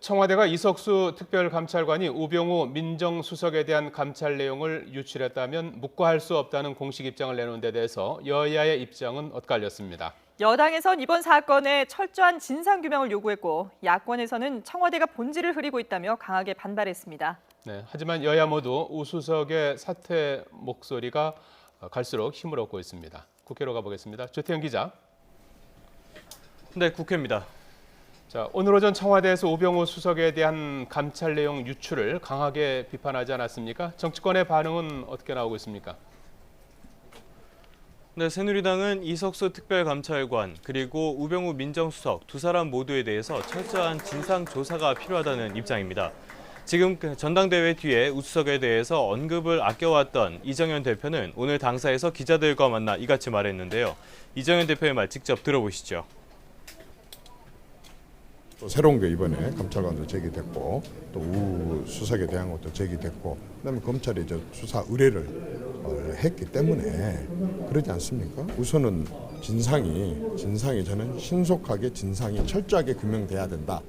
청와대가 이석수 특별감찰관이 우병우 민정수석에 대한 감찰 내용을 유출했다면 묵과할 수 없다는 공식 입장을 내놓은 데 대해서 여야의 입장은 엇갈렸습니다. 여당에선 이번 사건에 철저한 진상규명을 요구했고 야권에서는 청와대가 본질을 흐리고 있다며 강하게 반발했습니다. 네, 하지만 여야 모두 우 수석의 사퇴 목소리가 갈수록 힘을 얻고 있습니다. 국회로 가보겠습니다. 조태현 기자. 네, 국회입니다. 자, 오늘 오전 청와대에서 우병우 수석에 대한 감찰 내용 유출을 강하게 비판하지 않았습니까? 정치권의 반응은 어떻게 나오고 있습니까? 네, 새누리당은 이석수 특별감찰관 그리고 우병우 민정수석 두 사람 모두에 대해서 철저한 진상조사가 필요하다는 입장입니다. 지금 전당대회 뒤에 우 수석에 대해서 언급을 아껴왔던 이정현 대표는 오늘 당사에서 기자들과 만나 이같이 말했는데요. 이정현 대표의 말 직접 들어보시죠. 또 새로운 게 이번에 감찰관도 제기됐고 또 우 수석에 대한 것도 제기됐고 그다음에 검찰이 수사 의뢰를 했기 때문에 그러지 않습니까? 우선은 진상이 저는 신속하게 진상이 철저하게 규명돼야 된다.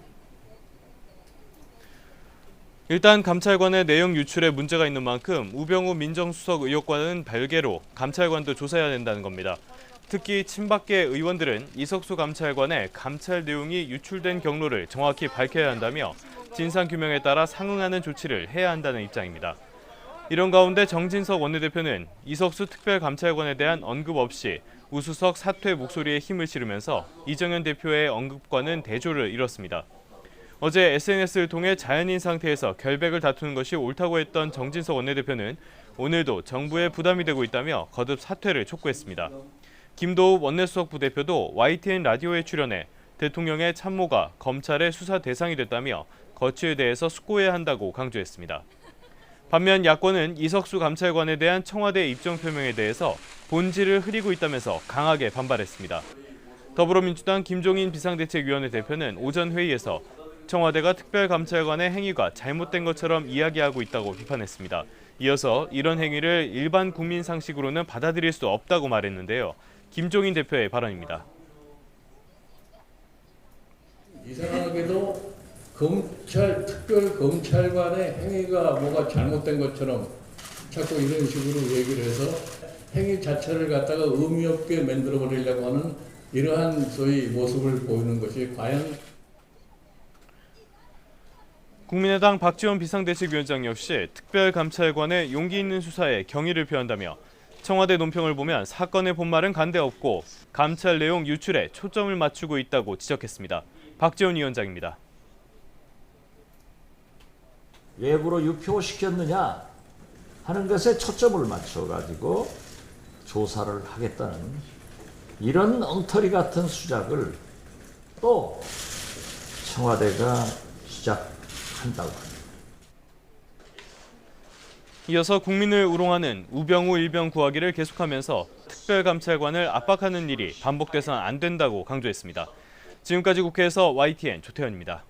일단 감찰관의 내용 유출에 문제가 있는 만큼 우병우 민정수석 의혹과는 별개로 감찰관도 조사해야 된다는 겁니다. 특히 친박계 의원들은 이석수 감찰관의 감찰 내용이 유출된 경로를 정확히 밝혀야 한다며 진상규명에 따라 상응하는 조치를 해야 한다는 입장입니다. 이런 가운데 정진석 원내대표는 이석수 특별감찰관에 대한 언급 없이 우 수석 사퇴 목소리에 힘을 실으면서 이정현 대표의 언급과는 대조를 이뤘습니다. 어제 SNS를 통해 자연인 상태에서 결백을 다투는 것이 옳다고 했던 정진석 원내대표는 오늘도 정부에 부담이 되고 있다며 거듭 사퇴를 촉구했습니다. 김도우 원내수석 부대표도 YTN 라디오에 출연해 대통령의 참모가 검찰의 수사 대상이 됐다며 거취에 대해서 숙고해야 한다고 강조했습니다. 반면 야권은 이석수 감찰관에 대한 청와대 입장 표명에 대해서 본질을 흐리고 있다면서 강하게 반발했습니다. 더불어민주당 김종인 비상대책위원회 대표는 오전 회의에서 청와대가 특별감찰관의 행위가 잘못된 것처럼 이야기하고 있다고 비판했습니다. 이어서 이런 행위를 일반 국민 상식으로는 받아들일 수 없다고 말했는데요. 김종인 대표의 발언입니다. 이상하게도 특별검찰관의 행위가 뭐가 잘못된 것처럼 자꾸 이런 식으로 얘기를 해서 행위 자체를 갖다가 의미 없게 만들어 버리려고 하는 이러한 소위 모습을 보이는 것이 과연 국민의당 박지원 비상대책위원장 역시 특별감찰관의 용기 있는 수사에 경의를 표한다며 청와대 논평을 보면 사건의 본말은 간데없고 감찰 내용 유출에 초점을 맞추고 있다고 지적했습니다. 박지원 위원장입니다. 외부로 유표시켰느냐 하는 것에 초점을 맞춰가지고 조사를 하겠다는 이런 엉터리 같은 수작을 또 청와대가 시작한다고 합니다. 이어서 국민을 우롱하는 우병우 일병 구하기를 계속하면서 특별감찰관을 압박하는 일이 반복돼서는 안 된다고 강조했습니다. 지금까지 국회에서 YTN 조태현입니다.